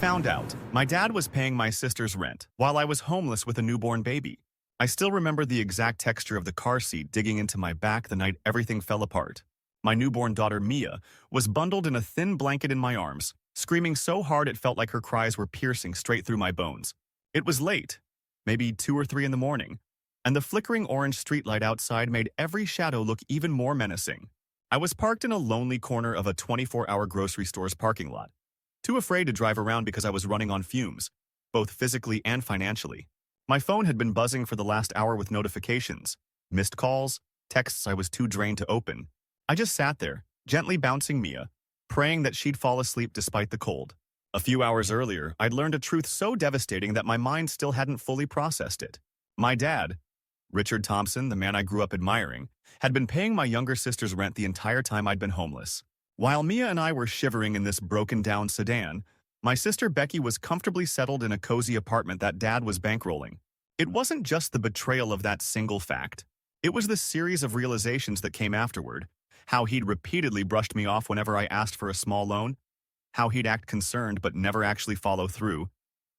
found out my dad was paying my sister's rent while I was homeless with a newborn baby. I still remember the exact texture of the car seat digging into my back the night everything fell apart. My newborn daughter, Mia, was bundled in a thin blanket in my arms, screaming so hard it felt like her cries were piercing straight through my bones. It was late, maybe 2 or 3 in the morning, and the flickering orange streetlight outside made every shadow look even more menacing. I was parked in a lonely corner of a 24-hour grocery store's parking lot, too afraid to drive around because I was running on fumes, both physically and financially. My phone had been buzzing for the last hour with notifications, missed calls, texts I was too drained to open. I just sat there, gently bouncing Mia, praying that she'd fall asleep despite the cold. A few hours earlier, I'd learned a truth so devastating that my mind still hadn't fully processed it. My dad, Richard Thompson, the man I grew up admiring, had been paying my younger sister's rent the entire time I'd been homeless. While Mia and I were shivering in this broken-down sedan, my sister Becky was comfortably settled in a cozy apartment that Dad was bankrolling. It wasn't just the betrayal of that single fact. It was the series of realizations that came afterward. How he'd repeatedly brushed me off whenever I asked for a small loan, how he'd act concerned but never actually follow through,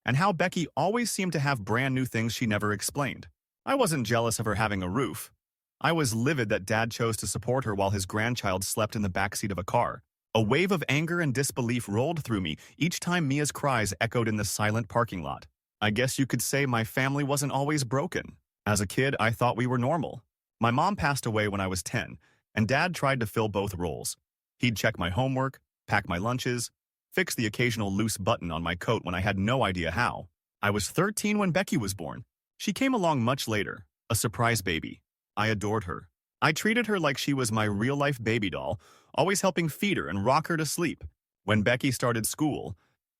and how Becky always seemed to have brand new things she never explained. I wasn't jealous of her having a roof. I was livid that Dad chose to support her while his grandchild slept in the backseat of a car. A wave of anger and disbelief rolled through me each time Mia's cries echoed in the silent parking lot. I guess you could say my family wasn't always broken. As a kid, I thought we were normal. My mom passed away when I was 10, and Dad tried to fill both roles. He'd check my homework, pack my lunches, fix the occasional loose button on my coat when I had no idea how. I was 13 when Becky was born. She came along much later, a surprise baby. I adored her. I treated her like she was my real-life baby doll, always helping feed her and rock her to sleep. When Becky started school,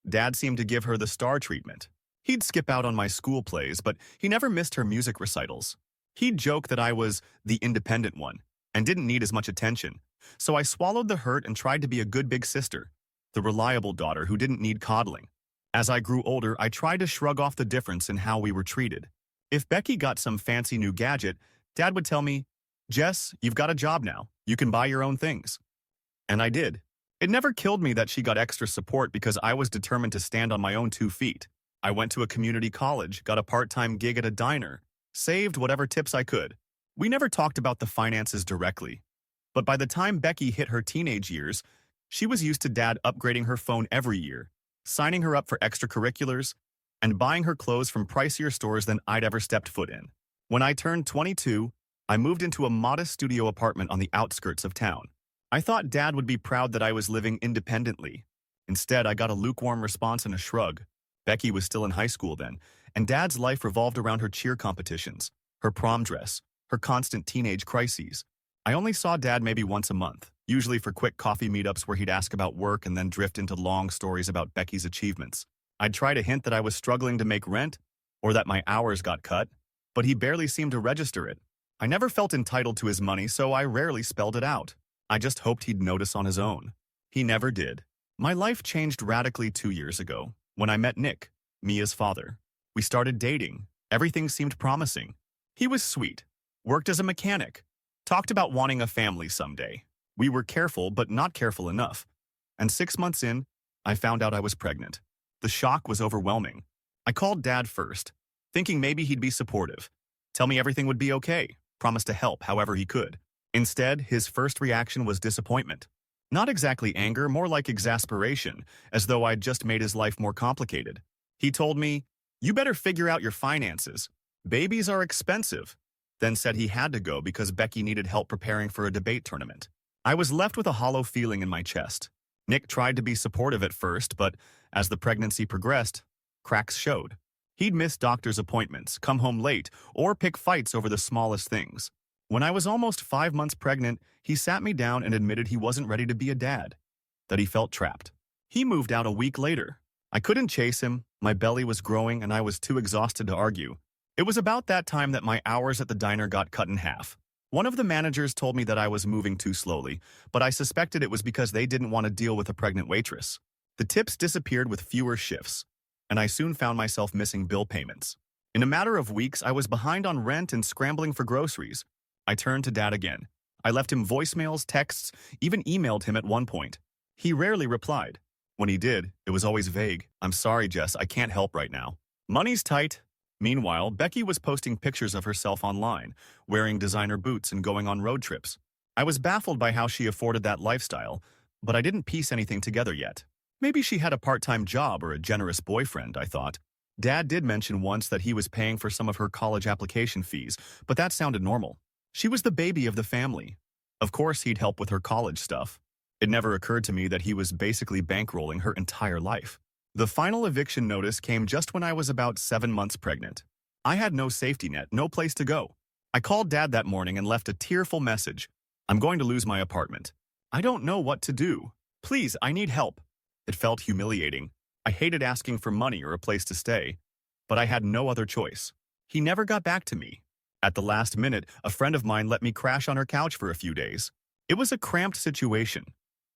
Dad seemed to give her the star treatment. He'd skip out on my school plays, but he never missed her music recitals. He'd joke that I was the independent one and didn't need as much attention, so I swallowed the hurt and tried to be a good big sister, the reliable daughter who didn't need coddling. As I grew older, I tried to shrug off the difference in how we were treated. If Becky got some fancy new gadget, Dad would tell me, "Jess, you've got a job now. You can buy your own things." And I did. It never killed me that she got extra support because I was determined to stand on my own 2 feet. I went to a community college, got a part-time gig at a diner, saved whatever tips I could. We never talked about the finances directly. But by the time Becky hit her teenage years, she was used to Dad upgrading her phone every year, signing her up for extracurriculars, and buying her clothes from pricier stores than I'd ever stepped foot in. When I turned 22, I moved into a modest studio apartment on the outskirts of town. I thought Dad would be proud that I was living independently. Instead, I got a lukewarm response and a shrug. Becky was still in high school then, and Dad's life revolved around her cheer competitions, her prom dress, her constant teenage crises. I only saw Dad maybe once a month, usually for quick coffee meetups where he'd ask about work and then drift into long stories about Becky's achievements. I'd try to hint that I was struggling to make rent or that my hours got cut, but he barely seemed to register it. I never felt entitled to his money, so I rarely spelled it out. I just hoped he'd notice on his own. He never did. My life changed radically 2 years ago, when I met Nick, Mia's father. We started dating. Everything seemed promising. He was sweet, worked as a mechanic, talked about wanting a family someday. We were careful, but not careful enough. And 6 months in, I found out I was pregnant. The shock was overwhelming. I called Dad first, thinking maybe he'd be supportive, tell me everything would be okay, promise to help however he could. Instead, his first reaction was disappointment. Not exactly anger, more like exasperation, as though I'd just made his life more complicated. He told me, "You better figure out your finances. Babies are expensive," then said he had to go because Becky needed help preparing for a debate tournament. I was left with a hollow feeling in my chest. Nick tried to be supportive at first, but as the pregnancy progressed, cracks showed. He'd miss doctor's appointments, come home late, or pick fights over the smallest things. When I was almost 5 months pregnant, he sat me down and admitted he wasn't ready to be a dad, that he felt trapped. He moved out a week later. I couldn't chase him, my belly was growing, and I was too exhausted to argue. It was about that time that my hours at the diner got cut in half. One of the managers told me that I was moving too slowly, but I suspected it was because they didn't want to deal with a pregnant waitress. The tips disappeared with fewer shifts, and I soon found myself missing bill payments. In a matter of weeks, I was behind on rent and scrambling for groceries. I turned to Dad again. I left him voicemails, texts, even emailed him at one point. He rarely replied. When he did, it was always vague. I'm sorry, Jess, I can't help right now. Money's tight. Meanwhile, Becky was posting pictures of herself online, wearing designer boots and going on road trips. I was baffled by how she afforded that lifestyle, but I didn't piece anything together yet. Maybe she had a part-time job or a generous boyfriend, I thought. Dad did mention once that he was paying for some of her college application fees, but that sounded normal. She was the baby of the family. Of course, he'd help with her college stuff. It never occurred to me that he was basically bankrolling her entire life. The final eviction notice came just when I was about 7 months pregnant. I had no safety net, no place to go. I called Dad that morning and left a tearful message. I'm going to lose my apartment. I don't know what to do. Please, I need help. It felt humiliating. I hated asking for money or a place to stay, but I had no other choice. He never got back to me. At the last minute, a friend of mine let me crash on her couch for a few days. It was a cramped situation.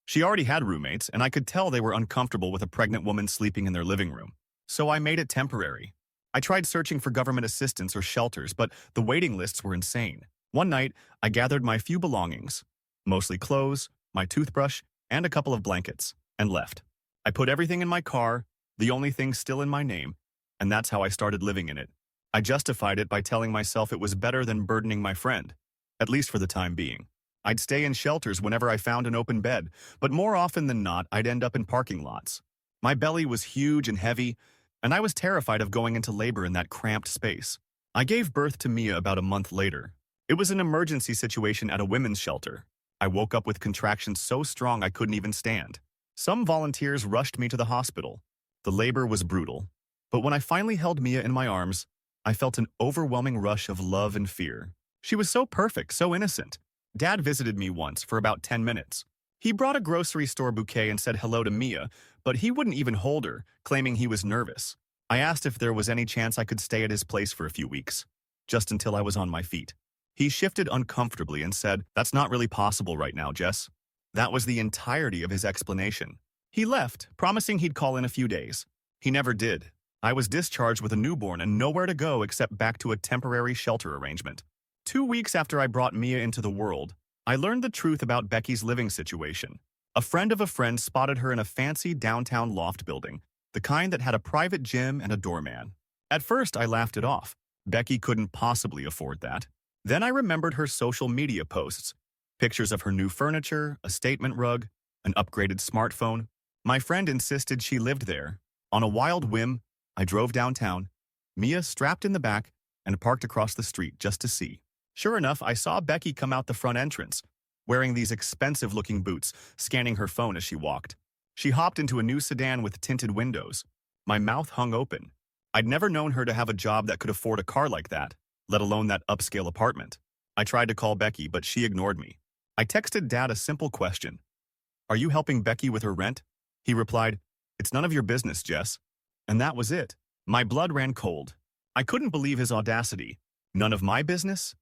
She already had roommates, and I could tell they were uncomfortable with a pregnant woman sleeping in their living room. So I made it temporary. I tried searching for government assistance or shelters, but the waiting lists were insane. One night, I gathered my few belongings, mostly clothes, my toothbrush, and a couple of blankets, and left. I put everything in my car, the only thing still in my name, and that's how I started living in it. I justified it by telling myself it was better than burdening my friend, at least for the time being. I'd stay in shelters whenever I found an open bed, but more often than not, I'd end up in parking lots. My belly was huge and heavy, and I was terrified of going into labor in that cramped space. I gave birth to Mia about a month later. It was an emergency situation at a women's shelter. I woke up with contractions so strong I couldn't even stand. Some volunteers rushed me to the hospital. The labor was brutal, but when I finally held Mia in my arms, I felt an overwhelming rush of love and fear. She was so perfect, so innocent. Dad visited me once for about 10 minutes. He brought a grocery store bouquet and said hello to Mia, but he wouldn't even hold her, claiming he was nervous. I asked if there was any chance I could stay at his place for a few weeks, just until I was on my feet. He shifted uncomfortably and said, "That's not really possible right now, Jess." That was the entirety of his explanation. He left, promising he'd call in a few days. He never did. I was discharged with a newborn and nowhere to go except back to a temporary shelter arrangement. 2 weeks after I brought Mia into the world, I learned the truth about Becky's living situation. A friend of a friend spotted her in a fancy downtown loft building, the kind that had a private gym and a doorman. At first, I laughed it off. Becky couldn't possibly afford that. Then I remembered her social media posts, pictures of her new furniture, a statement rug, an upgraded smartphone. My friend insisted she lived there. On a wild whim, I drove downtown, Mia strapped in the back, and parked across the street just to see. Sure enough, I saw Becky come out the front entrance, wearing these expensive-looking boots, scanning her phone as she walked. She hopped into a new sedan with tinted windows. My mouth hung open. I'd never known her to have a job that could afford a car like that, let alone that upscale apartment. I tried to call Becky, but she ignored me. I texted Dad a simple question. "Are you helping Becky with her rent?" He replied, "It's none of your business, Jess." And that was it. My blood ran cold. I couldn't believe his audacity. None of my business?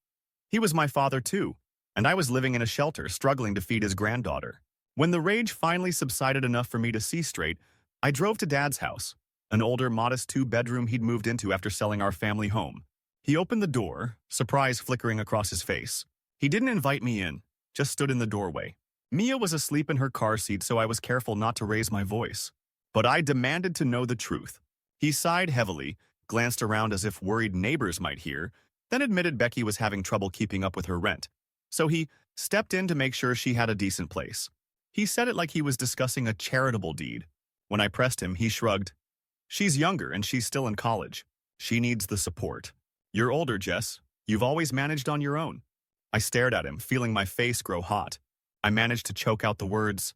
He was my father too, and I was living in a shelter struggling to feed his granddaughter. When the rage finally subsided enough for me to see straight, I drove to Dad's house, an older, modest 2-bedroom he'd moved into after selling our family home. He opened the door, surprise flickering across his face. He didn't invite me in, just stood in the doorway. Mia was asleep in her car seat, so I was careful not to raise my voice. But I demanded to know the truth. He sighed heavily, glanced around as if worried neighbors might hear, then admitted Becky was having trouble keeping up with her rent. So he stepped in to make sure she had a decent place. He said it like he was discussing a charitable deed. When I pressed him, he shrugged. "She's younger and she's still in college. She needs the support. You're older, Jess. You've always managed on your own." I stared at him, feeling my face grow hot. I managed to choke out the words,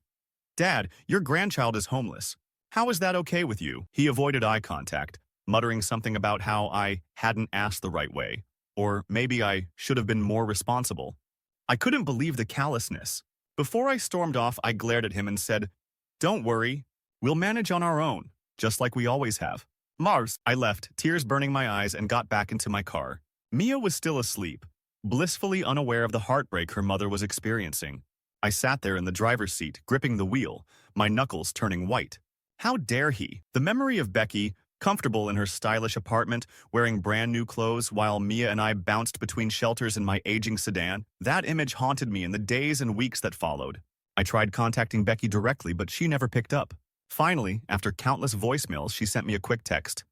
"Dad, your grandchild is homeless. How is that okay with you?" He avoided eye contact, muttering something about how I hadn't asked the right way, or maybe I should have been more responsible. I couldn't believe the callousness. Before I stormed off, I glared at him and said, "Don't worry, we'll manage on our own, just like we always have." Mars. I left, tears burning my eyes, and got back into my car. Mia was still asleep, blissfully unaware of the heartbreak her mother was experiencing. I sat there in the driver's seat, gripping the wheel, my knuckles turning white. How dare he? The memory of Becky, comfortable in her stylish apartment, wearing brand new clothes while Mia and I bounced between shelters in my aging sedan, that image haunted me in the days and weeks that followed. I tried contacting Becky directly, but she never picked up. Finally, after countless voicemails, she sent me a quick text.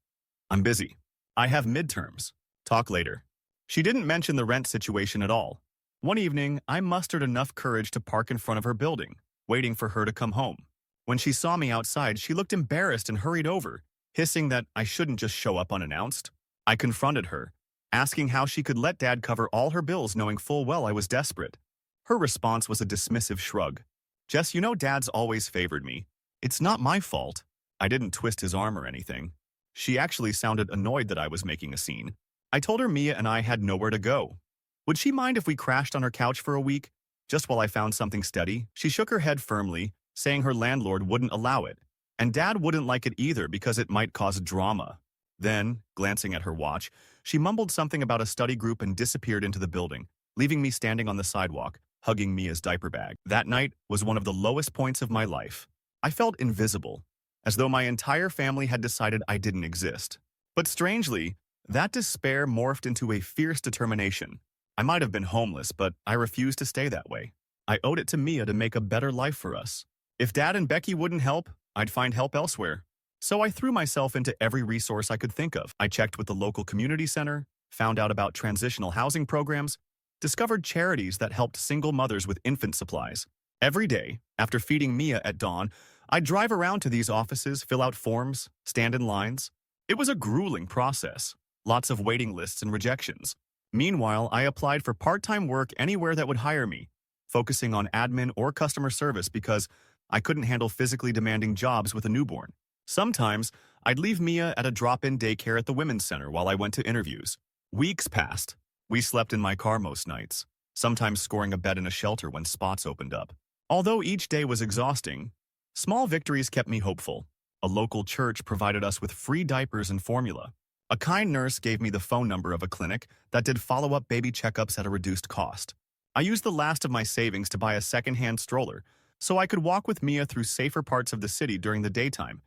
I'm busy. I have midterms. Talk later. She didn't mention the rent situation at all. One evening, I mustered enough courage to park in front of her building, waiting for her to come home. When she saw me outside, she looked embarrassed and hurried over, hissing that I shouldn't just show up unannounced. I confronted her, asking how she could let Dad cover all her bills knowing full well I was desperate. Her response was a dismissive shrug. Jess, you know Dad's always favored me. It's not my fault. I didn't twist his arm or anything. She actually sounded annoyed that I was making a scene. I told her Mia and I had nowhere to go. Would she mind if we crashed on her couch for a week? Just while I found something steady, she shook her head firmly, saying her landlord wouldn't allow it. And Dad wouldn't like it either because it might cause drama. Then, glancing at her watch, she mumbled something about a study group and disappeared into the building, leaving me standing on the sidewalk, hugging Mia's diaper bag. That night was one of the lowest points of my life. I felt invisible, as though my entire family had decided I didn't exist. But strangely, that despair morphed into a fierce determination. I might have been homeless, but I refused to stay that way. I owed it to Mia to make a better life for us. If Dad and Becky wouldn't help, I'd find help elsewhere. So I threw myself into every resource I could think of. I checked with the local community center, found out about transitional housing programs, discovered charities that helped single mothers with infant supplies. Every day, after feeding Mia at dawn, I'd drive around to these offices, fill out forms, stand in lines. It was a grueling process. Lots of waiting lists and rejections. Meanwhile, I applied for part-time work anywhere that would hire me, focusing on admin or customer service because I couldn't handle physically demanding jobs with a newborn. Sometimes, I'd leave Mia at a drop-in daycare at the Women's Center while I went to interviews. Weeks passed. We slept in my car most nights, sometimes scoring a bed in a shelter when spots opened up. Although each day was exhausting, small victories kept me hopeful. A local church provided us with free diapers and formula. A kind nurse gave me the phone number of a clinic that did follow-up baby checkups at a reduced cost. I used the last of my savings to buy a second-hand stroller so I could walk with Mia through safer parts of the city during the daytime,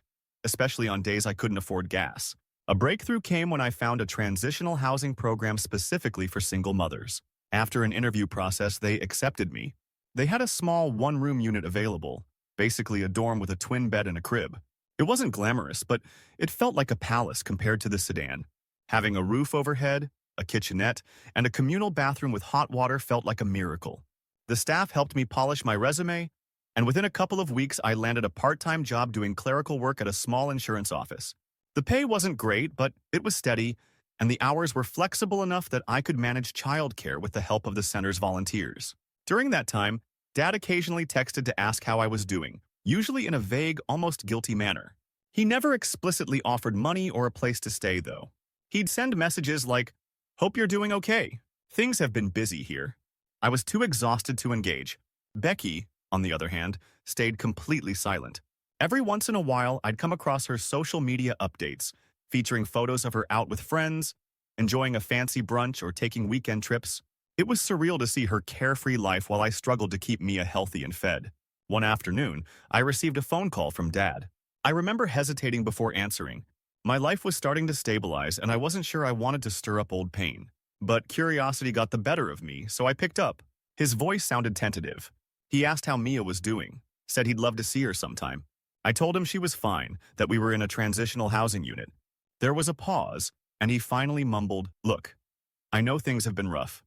especially on days I couldn't afford gas. A breakthrough came when I found a transitional housing program specifically for single mothers. After an interview process, they accepted me. They had a small one-room unit available, basically a dorm with a twin bed and a crib. It wasn't glamorous, but it felt like a palace compared to the sedan. Having a roof overhead, a kitchenette, and a communal bathroom with hot water felt like a miracle. The staff helped me polish my resume, and within a couple of weeks I landed a part-time job doing clerical work at a small insurance office. The pay wasn't great, but it was steady, and the hours were flexible enough that I could manage childcare with the help of the center's volunteers. During that time, Dad occasionally texted to ask how I was doing, usually in a vague, almost guilty manner. He never explicitly offered money or a place to stay, though. He'd send messages like, "Hope you're doing okay. Things have been busy here." I was too exhausted to engage. Becky, on the other hand, stayed completely silent. Every once in a while, I'd come across her social media updates, featuring photos of her out with friends, enjoying a fancy brunch or taking weekend trips. It was surreal to see her carefree life while I struggled to keep Mia healthy and fed. One afternoon, I received a phone call from Dad. I remember hesitating before answering. My life was starting to stabilize, and I wasn't sure I wanted to stir up old pain. But curiosity got the better of me, so I picked up. His voice sounded tentative. He asked how Mia was doing, said he'd love to see her sometime. I told him she was fine, that we were in a transitional housing unit. There was a pause, and he finally mumbled, "Look, I know things have been rough.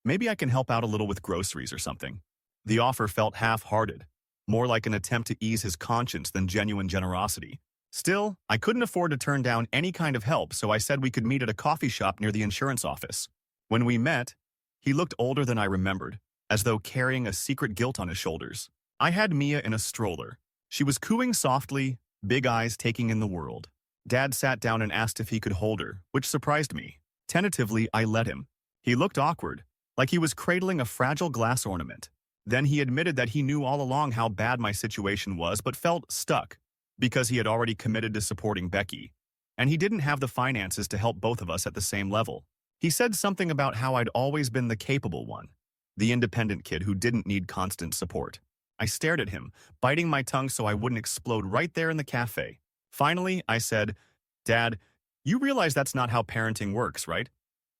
Maybe I can help out a little with groceries or something." The offer felt half-hearted, more like an attempt to ease his conscience than genuine generosity. Still, I couldn't afford to turn down any kind of help, so I said we could meet at a coffee shop near the insurance office. When we met, he looked older than I remembered, as though carrying a secret guilt on his shoulders. I had Mia in a stroller. She was cooing softly, big eyes taking in the world. Dad sat down and asked if he could hold her, which surprised me. Tentatively, I let him. He looked awkward, like he was cradling a fragile glass ornament. Then he admitted that he knew all along how bad my situation was but felt stuck because he had already committed to supporting Becky, and he didn't have the finances to help both of us at the same level. He said something about how I'd always been the capable one, the independent kid who didn't need constant support. I stared at him, biting my tongue so I wouldn't explode right there in the cafe. Finally, I said, "Dad, you realize that's not how parenting works, right?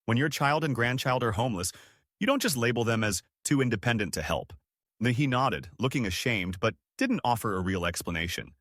When your child and grandchild are homeless, you don't just label them as too independent to help." He nodded, looking ashamed, but didn't offer a real explanation.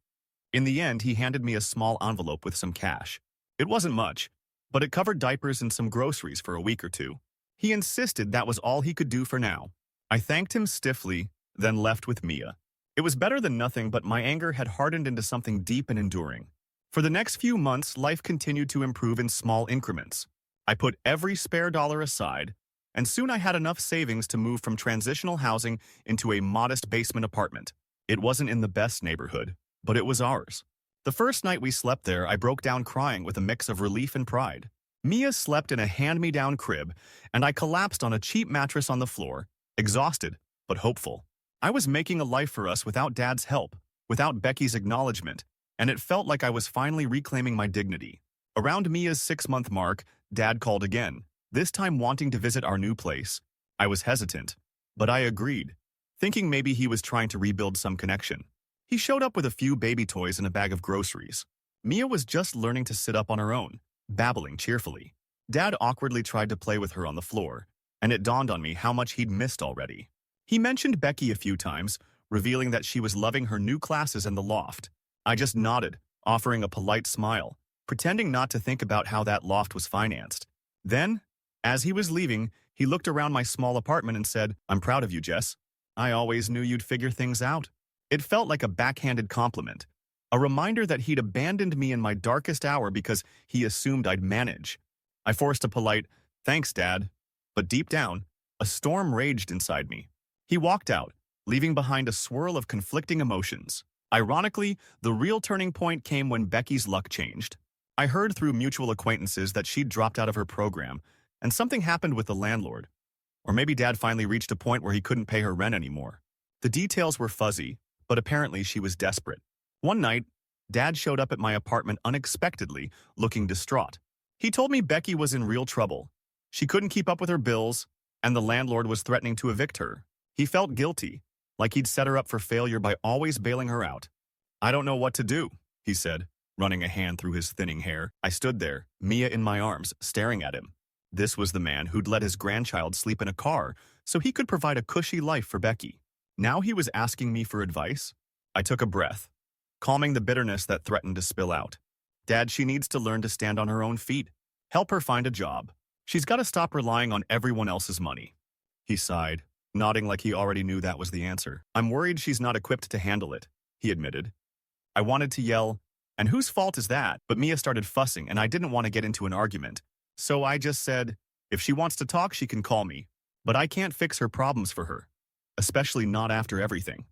In the end, he handed me a small envelope with some cash. It wasn't much, but it covered diapers and some groceries for a week or two. He insisted that was all he could do for now. I thanked him stiffly, then left with Mia. It was better than nothing, but my anger had hardened into something deep and enduring. For the next few months, life continued to improve in small increments. I put every spare dollar aside, and soon I had enough savings to move from transitional housing into a modest basement apartment. It wasn't in the best neighborhood, but it was ours. The first night we slept there, I broke down crying with a mix of relief and pride. Mia slept in a hand-me-down crib, and I collapsed on a cheap mattress on the floor, exhausted but hopeful. I was making a life for us without Dad's help, without Becky's acknowledgement, and it felt like I was finally reclaiming my dignity. Around Mia's 6-month mark, Dad called again, this time wanting to visit our new place. I was hesitant, but I agreed, thinking maybe he was trying to rebuild some connection. He showed up with a few baby toys and a bag of groceries. Mia was just learning to sit up on her own, babbling cheerfully. Dad awkwardly tried to play with her on the floor, and it dawned on me how much he'd missed already. He mentioned Becky a few times, revealing that she was loving her new classes and the loft. I just nodded, offering a polite smile, pretending not to think about how that loft was financed. Then, as he was leaving, he looked around my small apartment and said, "I'm proud of you, Jess. I always knew you'd figure things out." It felt like a backhanded compliment, a reminder that he'd abandoned me in my darkest hour because he assumed I'd manage. I forced a polite, "Thanks, Dad," but deep down, a storm raged inside me. He walked out, leaving behind a swirl of conflicting emotions. Ironically, the real turning point came when Becky's luck changed. I heard through mutual acquaintances that she'd dropped out of her program, and something happened with the landlord. Or maybe Dad finally reached a point where he couldn't pay her rent anymore. The details were fuzzy, but apparently she was desperate. One night, Dad showed up at my apartment unexpectedly, looking distraught. He told me Becky was in real trouble. She couldn't keep up with her bills, and the landlord was threatening to evict her. He felt guilty, like he'd set her up for failure by always bailing her out. "I don't know what to do," he said, running a hand through his thinning hair. I stood there, Mia in my arms, staring at him. This was the man who'd let his grandchild sleep in a car so he could provide a cushy life for Becky. Now he was asking me for advice? I took a breath, calming the bitterness that threatened to spill out. "Dad, she needs to learn to stand on her own feet. Help her find a job. She's got to stop relying on everyone else's money." He sighed, nodding like he already knew that was the answer. "I'm worried she's not equipped to handle it," he admitted. I wanted to yell, "And whose fault is that?" But Mia started fussing and I didn't want to get into an argument. So I just said, "If she wants to talk, she can call me. But I can't fix her problems for her. Especially not after everything."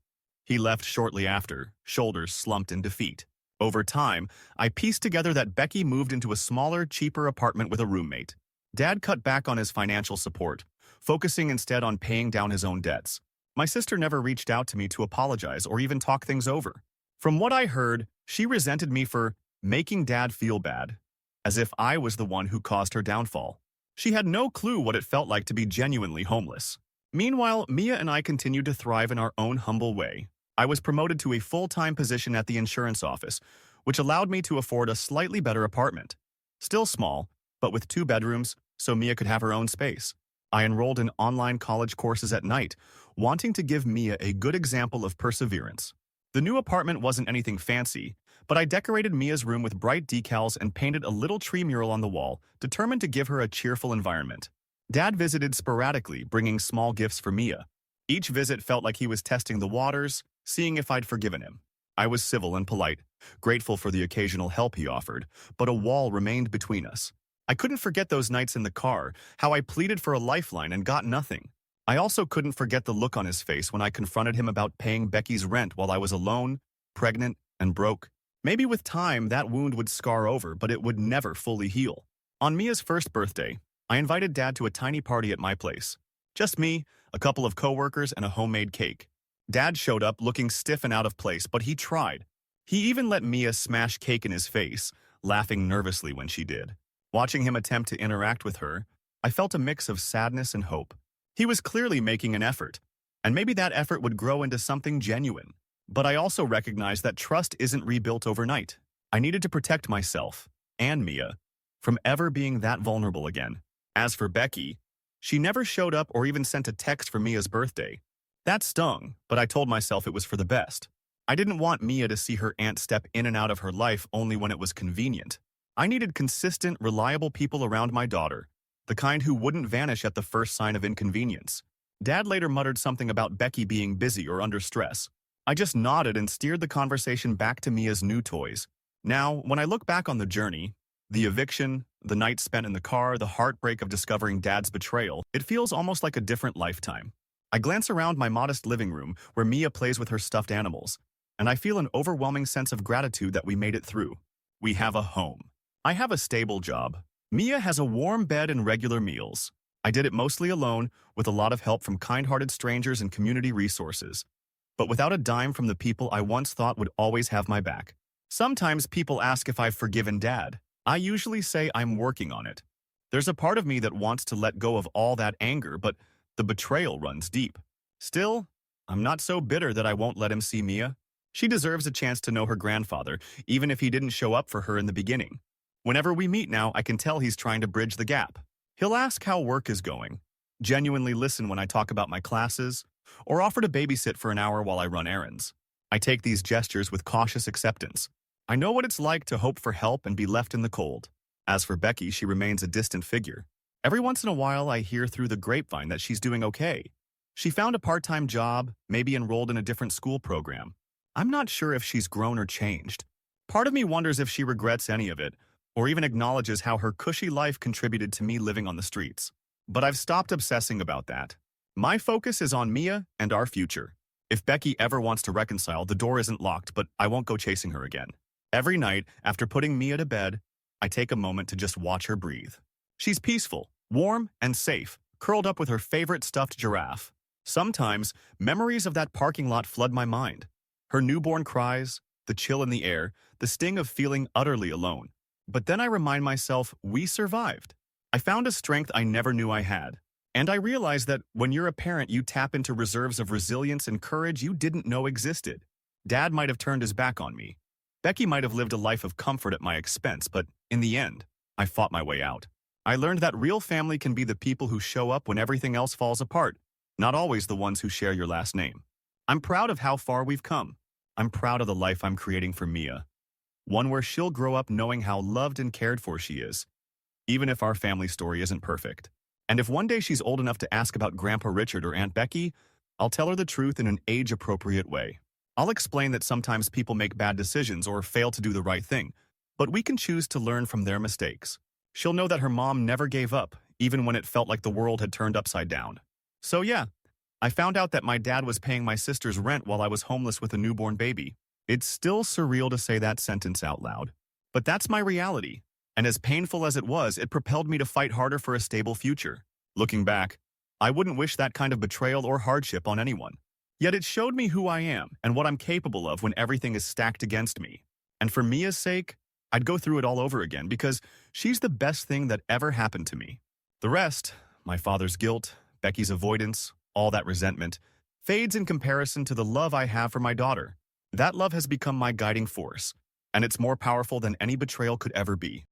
He left shortly after, shoulders slumped in defeat. Over time, I pieced together that Becky moved into a smaller, cheaper apartment with a roommate. Dad cut back on his financial support, focusing instead on paying down his own debts. My sister never reached out to me to apologize or even talk things over. From what I heard, she resented me for making Dad feel bad, as if I was the one who caused her downfall. She had no clue what it felt like to be genuinely homeless. Meanwhile, Mia and I continued to thrive in our own humble way. I was promoted to a full-time position at the insurance office, which allowed me to afford a slightly better apartment. Still small, but with 2 bedrooms, so Mia could have her own space. I enrolled in online college courses at night, wanting to give Mia a good example of perseverance. The new apartment wasn't anything fancy, but I decorated Mia's room with bright decals and painted a little tree mural on the wall, determined to give her a cheerful environment. Dad visited sporadically, bringing small gifts for Mia. Each visit felt like he was testing the waters, seeing if I'd forgiven him. I was civil and polite, grateful for the occasional help he offered, but a wall remained between us. I couldn't forget those nights in the car, how I pleaded for a lifeline and got nothing. I also couldn't forget the look on his face when I confronted him about paying Becky's rent while I was alone, pregnant, and broke. Maybe with time that wound would scar over, but it would never fully heal. On Mia's first birthday, I invited Dad to a tiny party at my place. Just me, a couple of coworkers, and a homemade cake. Dad showed up looking stiff and out of place, but he tried. He even let Mia smash cake in his face, laughing nervously when she did. Watching him attempt to interact with her, I felt a mix of sadness and hope. He was clearly making an effort, and maybe that effort would grow into something genuine. But I also recognized that trust isn't rebuilt overnight. I needed to protect myself, and Mia, from ever being that vulnerable again. As for Becky, she never showed up or even sent a text for Mia's birthday. That stung, but I told myself it was for the best. I didn't want Mia to see her aunt step in and out of her life only when it was convenient. I needed consistent, reliable people around my daughter, the kind who wouldn't vanish at the first sign of inconvenience. Dad later muttered something about Becky being busy or under stress. I just nodded and steered the conversation back to Mia's new toys. Now, when I look back on the journey, the eviction, the night spent in the car, the heartbreak of discovering Dad's betrayal, it feels almost like a different lifetime. I glance around my modest living room where Mia plays with her stuffed animals, and I feel an overwhelming sense of gratitude that we made it through. We have a home. I have a stable job. Mia has a warm bed and regular meals. I did it mostly alone, with a lot of help from kind-hearted strangers and community resources, but without a dime from the people I once thought would always have my back. Sometimes people ask if I've forgiven Dad. I usually say I'm working on it. There's a part of me that wants to let go of all that anger, but the betrayal runs deep. Still, I'm not so bitter that I won't let him see Mia. She deserves a chance to know her grandfather, even if he didn't show up for her in the beginning. Whenever we meet now, I can tell he's trying to bridge the gap. He'll ask how work is going, genuinely listen when I talk about my classes, or offer to babysit for an hour while I run errands. I take these gestures with cautious acceptance. I know what it's like to hope for help and be left in the cold. As for Becky, she remains a distant figure. Every once in a while, I hear through the grapevine that she's doing okay. She found a part-time job, maybe enrolled in a different school program. I'm not sure if she's grown or changed. Part of me wonders if she regrets any of it, or even acknowledges how her cushy life contributed to me living on the streets. But I've stopped obsessing about that. My focus is on Mia and our future. If Becky ever wants to reconcile, the door isn't locked, but I won't go chasing her again. Every night, after putting Mia to bed, I take a moment to just watch her breathe. She's peaceful, warm, and safe, curled up with her favorite stuffed giraffe. Sometimes, memories of that parking lot flood my mind. Her newborn cries, the chill in the air, the sting of feeling utterly alone. But then I remind myself, we survived. I found a strength I never knew I had. And I realize that when you're a parent, you tap into reserves of resilience and courage you didn't know existed. Dad might have turned his back on me. Becky might have lived a life of comfort at my expense, but in the end, I fought my way out. I learned that real family can be the people who show up when everything else falls apart, not always the ones who share your last name. I'm proud of how far we've come. I'm proud of the life I'm creating for Mia. One where she'll grow up knowing how loved and cared for she is, even if our family story isn't perfect. And if one day she's old enough to ask about Grandpa Richard or Aunt Becky, I'll tell her the truth in an age-appropriate way. I'll explain that sometimes people make bad decisions or fail to do the right thing, but we can choose to learn from their mistakes. She'll know that her mom never gave up, even when it felt like the world had turned upside down. So yeah, I found out that my dad was paying my sister's rent while I was homeless with a newborn baby. It's still surreal to say that sentence out loud. But that's my reality. And as painful as it was, it propelled me to fight harder for a stable future. Looking back, I wouldn't wish that kind of betrayal or hardship on anyone. Yet it showed me who I am and what I'm capable of when everything is stacked against me. And for Mia's sake, I'd go through it all over again because she's the best thing that ever happened to me. The rest, my father's guilt, Becky's avoidance, all that resentment, fades in comparison to the love I have for my daughter. That love has become my guiding force, and it's more powerful than any betrayal could ever be.